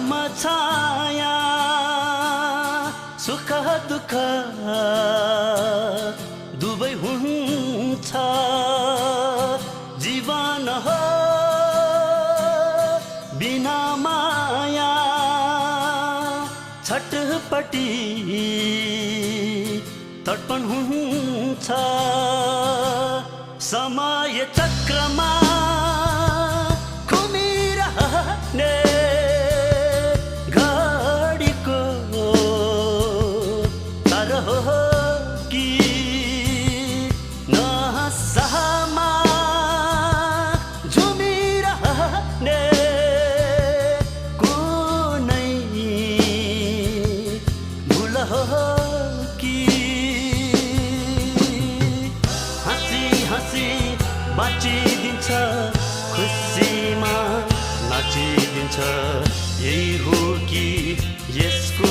छाया सुख दुःख दुवै हुन्छ जीवन हो बिना माया छटपटी तर्पण हुन्छ समय चक्रमा घुमिरहने घडीको तर हो कि नहसामा झुमिरहने कुनै भुल हो कि हाँसी बाँचिदिन्छ खुसीमा नाचिदिन्छ यही हो कि यसको